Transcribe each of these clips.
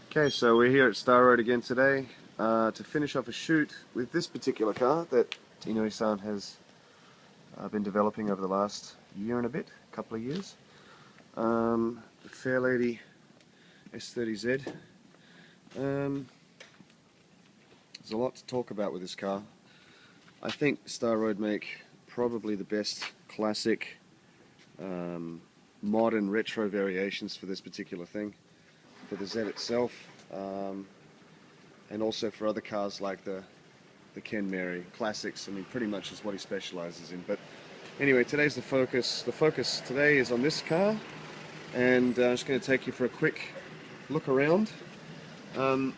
Okay, so we're here at Star Road again today to finish off a shoot with this particular car that Inui-san has been developing over the last year and a bit, couple of years. The Fairlady S30Z. There's a lot to talk about with this car. I think Star Road make probably the best classic modern retro variations for this particular thing. For the Z itself, and also for other cars like the Ken Mary classics. I mean, pretty much is what he specializes in. But anyway, today's the focus. The focus today is on this car, and I'm just going to take you for a quick look around. I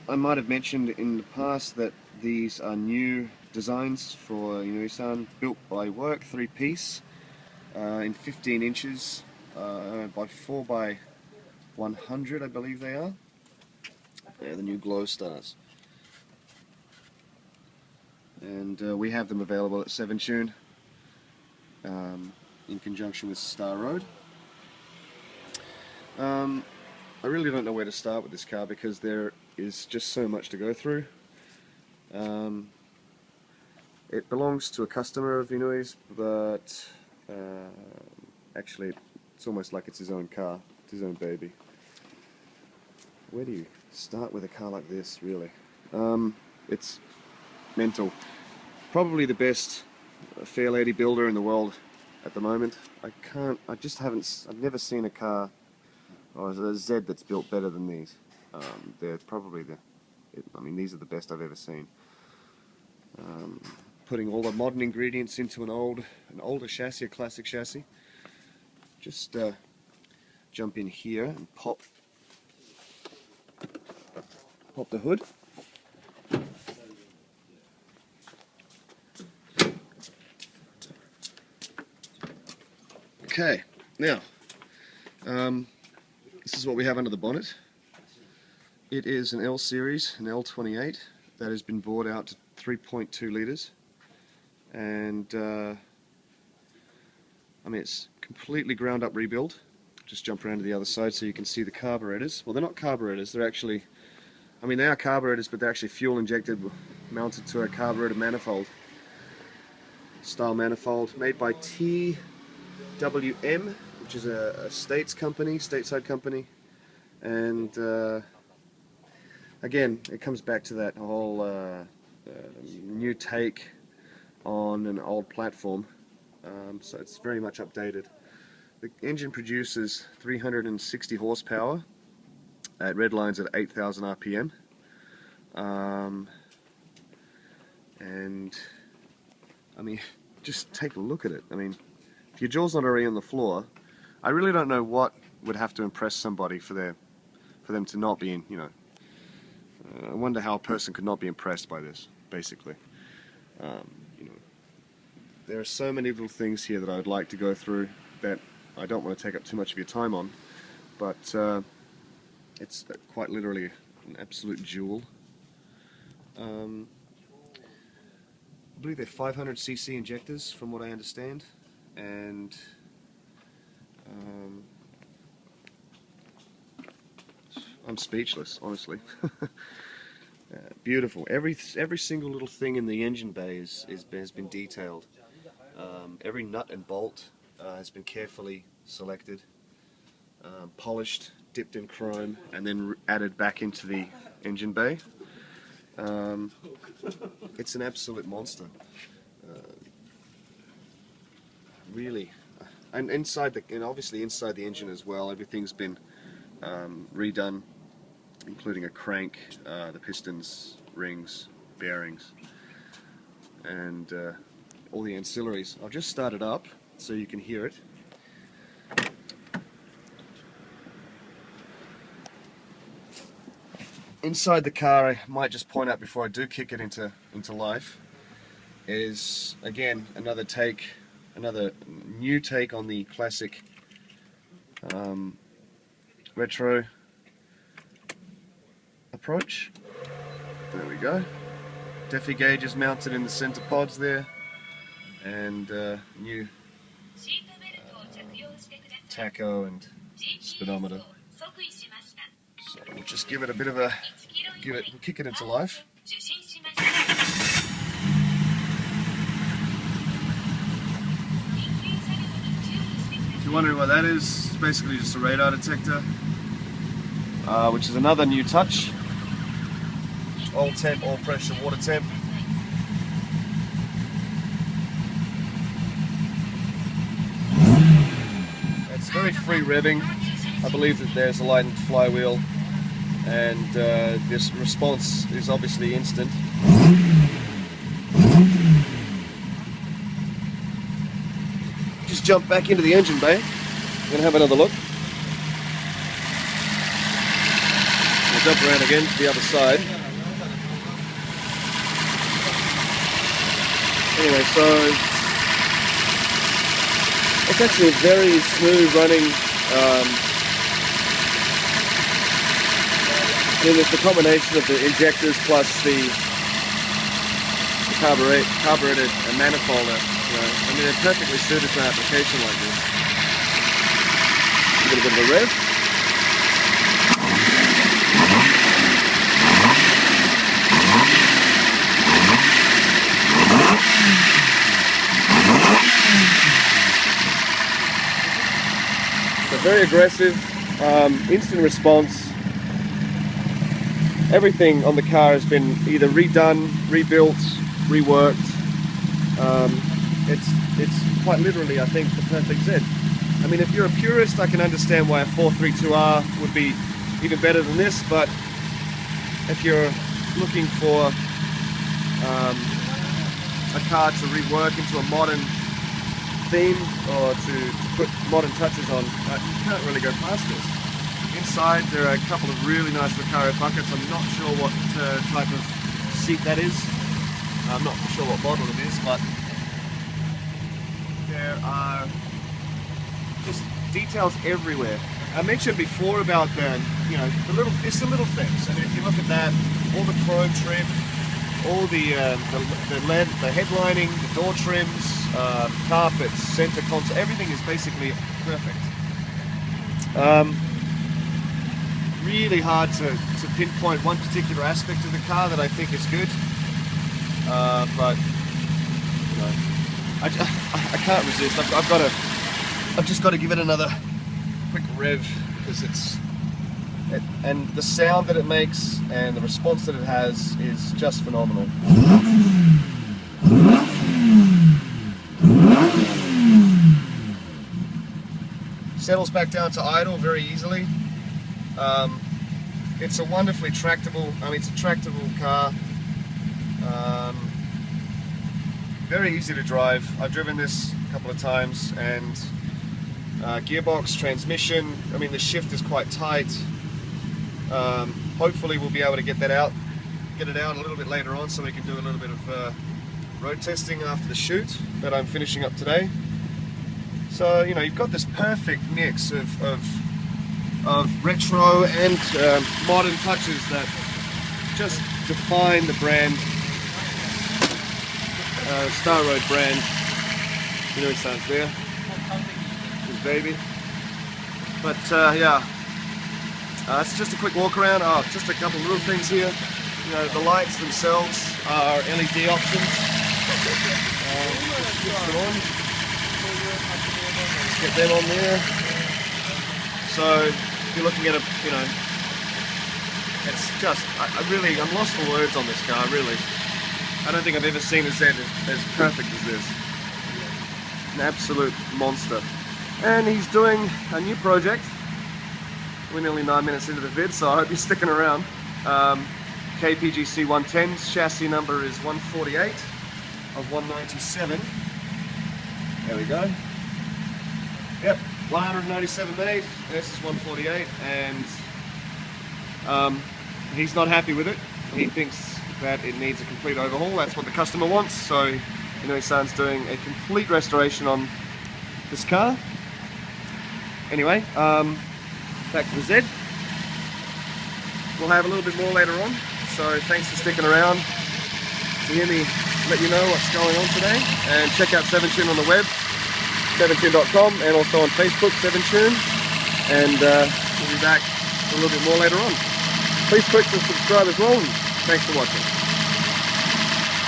might have mentioned in the past that these are new designs for Inui-san, built by work, 3-piece, in 15 inches by 4 by 100, I believe they are. They're the new glow stars. And we have them available at 7-Tune in conjunction with Star Road. I really don't know where to start with this car because there is just so much to go through. It belongs to a customer of Inui's, but actually it's almost like it's his own car, it's his own baby. Where do you start with a car like this, really? It's mental. Probably the best Fairlady builder in the world at the moment. I've never seen a car or a Z that's built better than these. They're probably these are the best I've ever seen. Putting all the modern ingredients into an older chassis, a classic chassis. Just jump in here and pop the hood. Okay, now this is what we have under the bonnet. It is an L series, an L28 that has been bored out to 3.2 litres, and it's completely ground up rebuild. Just jump around to the other side so you can see the carburetors. Well, they're not carburetors, they're actually, they are carburetors, but they're actually fuel injected, mounted to a carburetor manifold. Style manifold made by TWM, which is a stateside company. And again, it comes back to that whole new take on an old platform. So it's very much updated. The engine produces 360 horsepower at red lines at 8,000 RPM, and just take a look at it. If your jaw's not already on the floor, I really don't know what would have to impress somebody for them to not be in. I wonder how a person could not be impressed by this. Basically, there are so many little things here that I would like to go through that I don't want to take up too much of your time on, but it's quite literally an absolute jewel. I believe they're 500cc injectors from what I understand, and I'm speechless, honestly. Beautiful. Every single little thing in the engine bay has been detailed. Every nut and bolt has been carefully selected, polished, dipped in chrome, and then added back into the engine bay. It's an absolute monster, really. And obviously inside the engine as well, everything's been redone, including a crank, the pistons, rings, bearings, and all the ancillaries. I'll just start it up so you can hear it. Inside the car, I might just point out before I do kick it into life, is again another new take on the classic retro approach. There we go. Defi gauges mounted in the center pods there, and new tacho and speedometer. So just give it a bit of a, kick it into life. If you're wondering what that is, it's basically just a radar detector, which is another new touch. All temp, all pressure, water temp. It's very free revving. I believe that there's a lightened flywheel, and this response is obviously instant. Just jump back into the engine bay. We're going to have another look. We'll jump around again to the other side. Anyway, so it's actually a very smooth running. I mean, it's the combination of the injectors plus the carburettor and manifold. I mean, they're perfectly suited to an application like this. Give it a bit of a rev. So very aggressive, instant response. Everything on the car has been either redone, rebuilt, reworked. It's quite literally, I think, the perfect Z. I mean, if you're a purist, I can understand why a 432R would be even better than this, but if you're looking for a car to rework into a modern theme or to put modern touches on, you can't really go past this. Inside there are a couple of really nice Recaro buckets. I'm not sure what type of seat that is. I'm not sure what model it is, but there are just details everywhere. I mentioned before about it's the little things. I mean, if you look at that, all the chrome trim, all the LED, the headlining, the door trims, carpets, center console, everything is basically perfect. Really hard to pinpoint one particular aspect of the car that I think is good, but you know, I can't resist. I've just got to give it another quick rev because and the sound that it makes and the response that it has is just phenomenal. Settles back down to idle very easily. It's a wonderfully tractable, it's a tractable car. Very easy to drive. I've driven this a couple of times, and gearbox, transmission, the shift is quite tight. Hopefully we'll be able to get it out a little bit later on so we can do a little bit of road testing after the shoot that I'm finishing up today. So, you've got this perfect mix of retro and modern touches that just define the brand, Star Road brand. It sounds there, his baby. But yeah, it's just a quick walk around. Just a couple little things here. The lights themselves are LED options. Let's get them on there. So you're looking at it's just, I'm lost for words on this car, really. I don't think I've ever seen a Z as perfect as this. An absolute monster. And he's doing a new project. We're nearly 9 minutes into the vid, so I hope you're sticking around. KPGC 110's chassis number is 148 of 197. There we go. Yep, 197 made. This is 148, and he's not happy with it. He thinks that it needs a complete overhaul. That's what the customer wants. So, Nissan's doing a complete restoration on this car. Anyway, back to the Z. We'll have a little bit more later on. So thanks for sticking around to hear me let you know what's going on today. And check out 7Tune on the web, 7tune.com, and also on Facebook, 7Tune. And we'll be back a little bit more later on. Please click the subscribe as well. And thanks for watching.